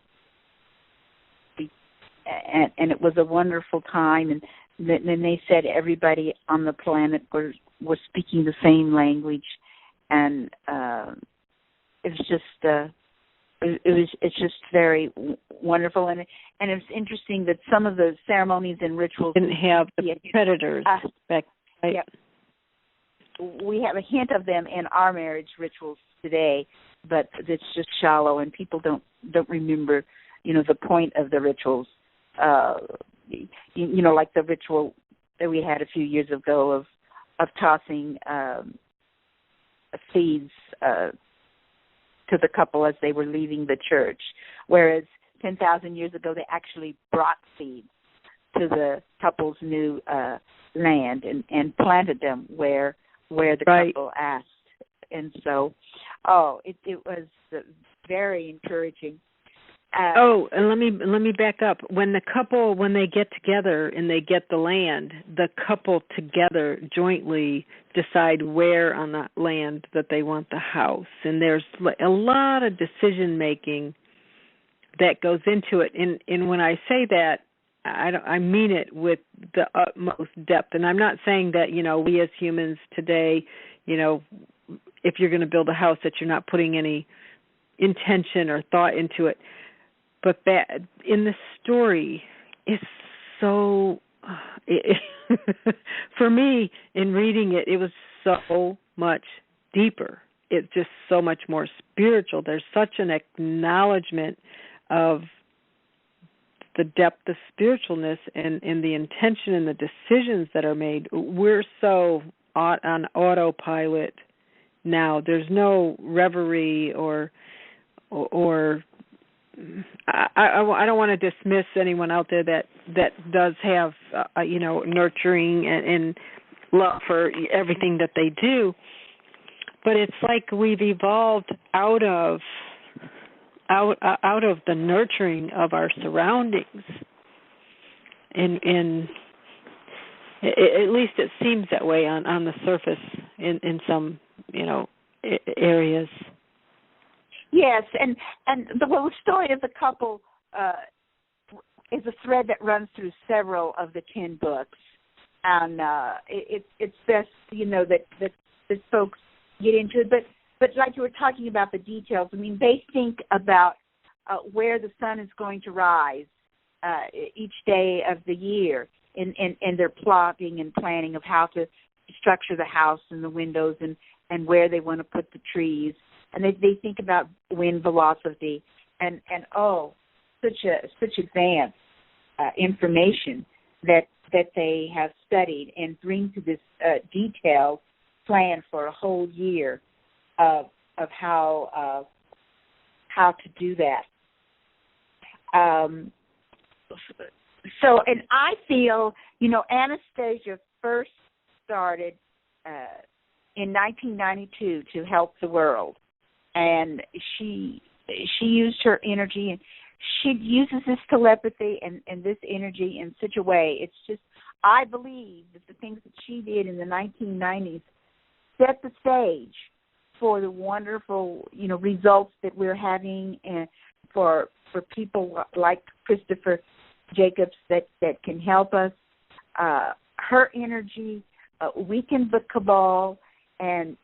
S1: And it was a wonderful time. And then they said everybody on the planet was speaking the same language. And it's just very wonderful, and it's interesting that some of the ceremonies and rituals
S2: didn't have the predators. Back, right?
S1: Yeah, we have a hint of them in our marriage rituals today, but it's just shallow, and people don't remember, the point of the rituals. Like the ritual that we had a few years ago of tossing seeds to the couple as they were leaving the church, whereas 10,000 years ago they actually brought seeds to the couple's new land and planted them where the couple asked. And so, it was very encouraging.
S2: And let me back up. When they get together and they get the land, the couple together jointly decide where on the land that they want the house. And there's a lot of decision making that goes into it. And when I say that, I mean it with the utmost depth. And I'm not saying that, we as humans today, if you're going to build a house, that you're not putting any intention or thought into it. But that in the story is so, for me, in reading it, it was so much deeper. It's just so much more spiritual. There's such an acknowledgement of the depth of spiritualness and the intention and the decisions that are made. We're so on autopilot now. There's no reverie or I don't want to dismiss anyone out there that does have nurturing and love for everything that they do, but it's like we've evolved out of the nurturing of our surroundings, and at least it seems that way on the surface in some areas.
S1: Yes, and the story of the couple is a thread that runs through several of the 10 books, and it's best, that folks get into it. But like you were talking about the details, I mean, they think about where the sun is going to rise each day of the year, in their plotting and planning of how to structure the house and the windows and where they want to put the trees. And they think about wind velocity and such advanced information that they have studied and bring to this detailed plan for a whole year of how to do that. So, and I feel, Anastasia first started in 1992 to help the world, and she used her energy, and she uses this telepathy and this energy in such a way. It's just, I believe that the things that she did in the 1990s set the stage for the wonderful, results that we're having, and for people like Christopher Jacobs that can help us. Her energy weakened the cabal and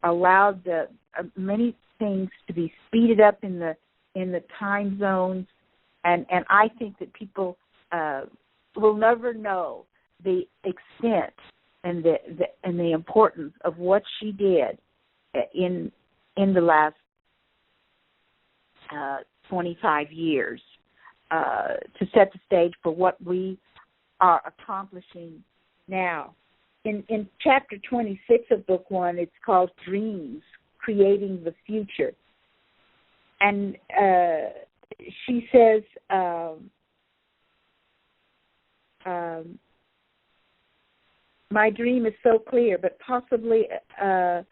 S1: allowed the many things to be speeded up in the time zones, and I think that people will never know the extent and the importance of what she did in the last 25 years to set the stage for what we are accomplishing now. In chapter 26 of book 1, it's called Dreams, Creating the Future. And she says, my dream is so clear, but possibly a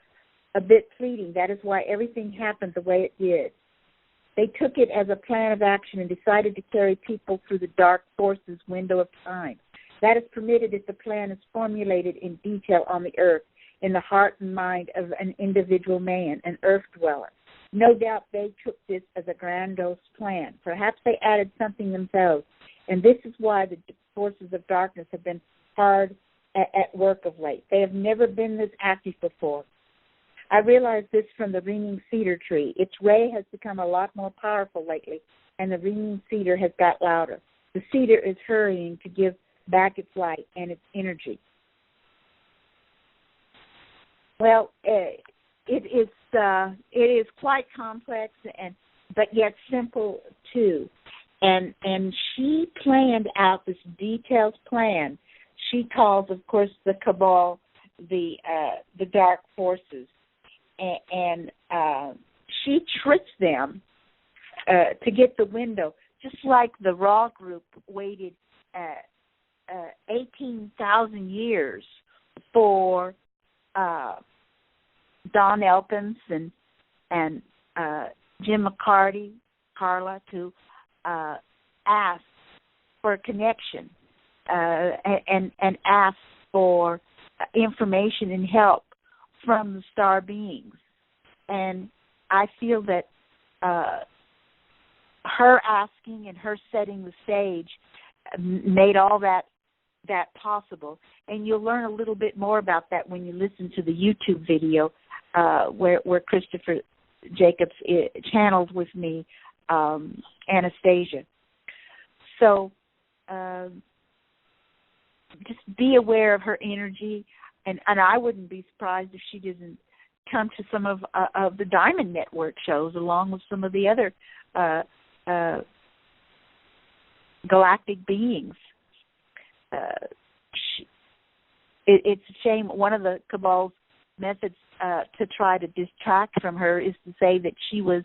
S1: bit fleeting. That is why everything happened the way it did. They took it as a plan of action and decided to carry people through the dark forces window of time. That is permitted if the plan is formulated in detail on the earth, in the heart and mind of an individual man, an earth dweller. No doubt they took this as a grandiose plan. Perhaps they added something themselves, and this is why the forces of darkness have been hard at work of late. They have never been this active before. I realize this from the ringing cedar tree. Its ray has become a lot more powerful lately, and the ringing cedar has got louder. The cedar is hurrying to give back its light and its energy. Well, it is quite complex, but yet simple too. And she planned out this detailed plan. She calls, of course, the cabal the dark forces, and she tricks them to get the window, just like the Raw group waited 18,000 years for Don Elkins and Jim McCarty, Carla, to ask for a connection and ask for information and help from the star beings. And I feel that her asking and her setting the stage made all that possible. And you'll learn a little bit more about that when you listen to the YouTube video where Christopher Jacobs channeled with me Anastasia. So just be aware of her energy, and I wouldn't be surprised if she doesn't come to some of the Diamond Network shows along with some of the other galactic beings. It's a shame. One of the cabal's methods to try to distract from her is to say that she was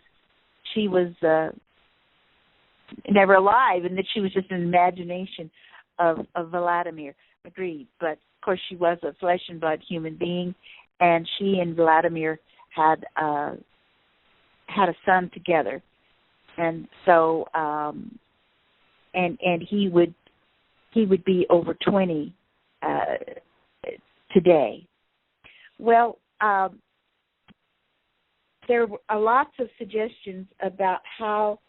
S1: never alive and that she was just an imagination of Vladimir. Agreed, but of course she was a flesh and blood human being, and she and Vladimir had a son together, and so and he would be over 20 today. Well, there are lots of suggestions about how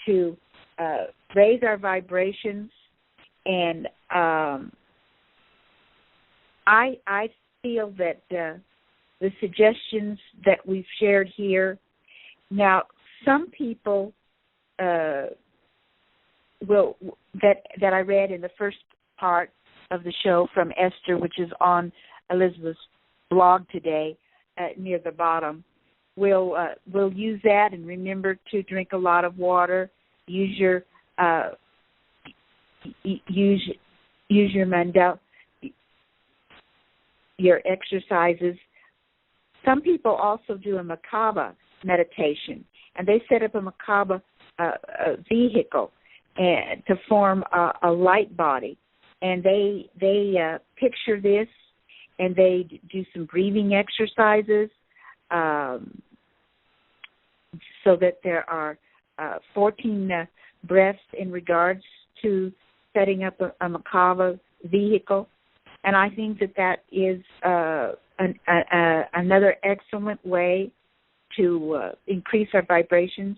S1: to raise our vibrations. And I feel that the suggestions that we've shared here, now some people will that I read in the first part of the show from Esther, which is on Elizabeth's blog today, near the bottom, will use that, and remember to drink a lot of water. Use your Mandel, your exercises. Some people also do a Merkaba meditation, and they set up a Merkaba vehicle to form a light body, and they picture this, and they do some breathing exercises, so that there are 14 breaths in regards to setting up a Merkaba vehicle. And I think that is another excellent way to increase our vibrations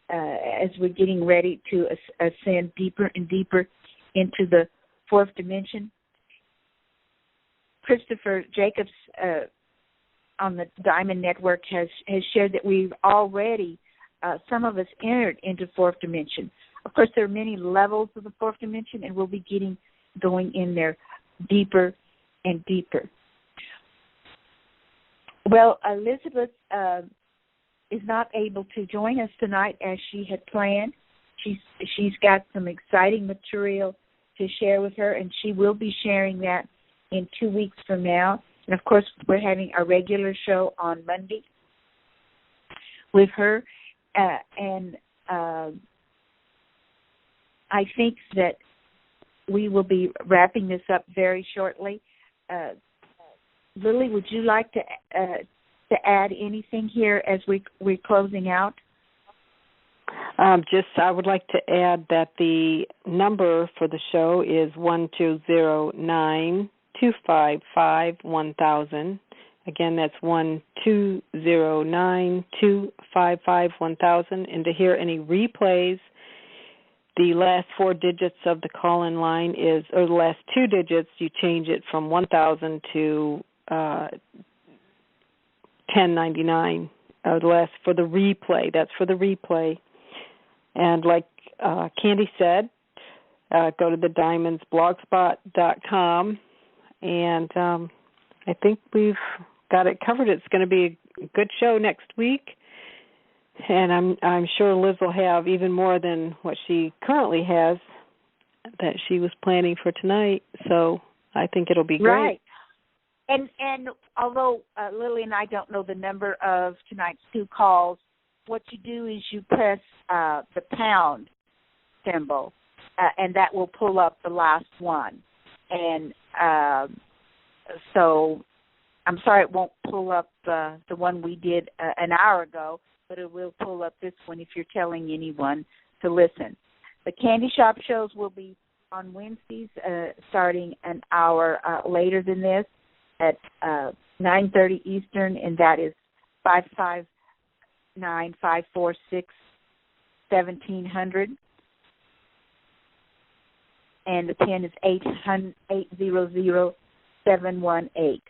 S1: as we're getting ready to ascend deeper and deeper into the fourth dimension. Christopher Jacobs on the Diamond Network has shared that we've already, some of us, entered into fourth dimension. Of course, there are many levels of the fourth dimension, and we'll be going in there deeper and deeper. Well, Elizabeth is not able to join us tonight as she had planned. She's got some exciting material to share with her, and she will be sharing that in 2 weeks from now. And, of course, we're having a regular show on Monday with her. And I think that we will be wrapping this up very shortly. Lily, would you like to add anything here as we're closing out?
S2: I would like to add that the number for the show is 1-209-255-1000. Again, that's 1-209-255-1000. And to hear any replays, the last 4 digits of the call-in line or the last 2 digits, you change it from 1000 to 1099. The last for the replay. That's for the replay. And like Candy said, go to the diamondsblogspot.com, and I think we've got it covered. It's going to be a good show next week, and I'm sure Liz will have even more than what she currently has that she was planning for tonight. So I think it'll be great.
S1: Right. And although Lily and I don't know the number of tonight's 2 calls, what you do is you press the pound symbol, and that will pull up the last one. And so I'm sorry it won't pull up the one we did an hour ago, but it will pull up this one if you're telling anyone to listen. The Candy Shop shows will be on Wednesdays, starting an hour later than this at 9:30 Eastern, and that is 559-546-1700. And the PIN is 800-718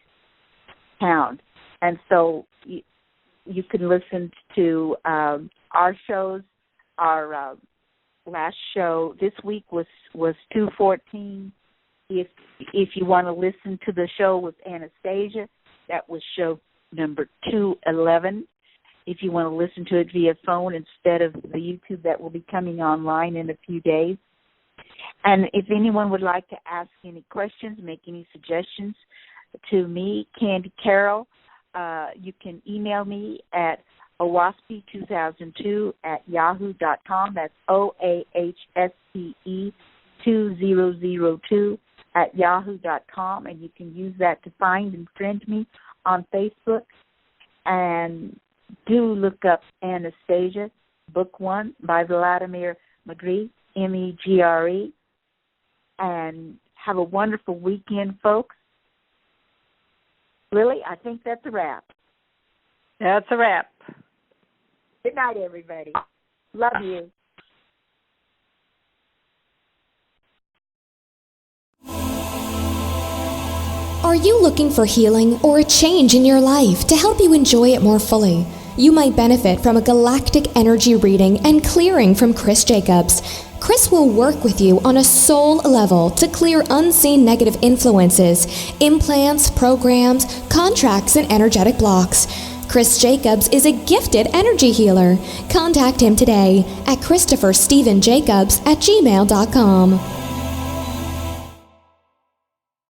S1: pound. And so you can listen to our shows. Our last show this week was 214. If you want to listen to the show with Anastasia, that was show number 211. If you want to listen to it via phone instead of the YouTube, that will be coming online in a few days. And if anyone would like to ask any questions, make any suggestions to me, Candy Carroll, you can email me at owaspe2002@yahoo.com. That's OAHSPE2002@yahoo.com, and you can use that to find and friend me on Facebook. And do look up Anastasia, Book 1 by Vladimir Megre, Megre, and have a wonderful weekend, folks. Lily, I think that's a wrap.
S2: That's a wrap.
S1: Good night, everybody. Love you.
S6: Are you looking for healing or a change in your life to help you enjoy it more fully? You might benefit from a galactic energy reading and clearing from Chris Jacobs. Chris will work with you on a soul level to clear unseen negative influences, implants, programs, contracts, and energetic blocks. Chris Jacobs is a gifted energy healer. Contact him today at ChristopherStephenJacobs@gmail.com.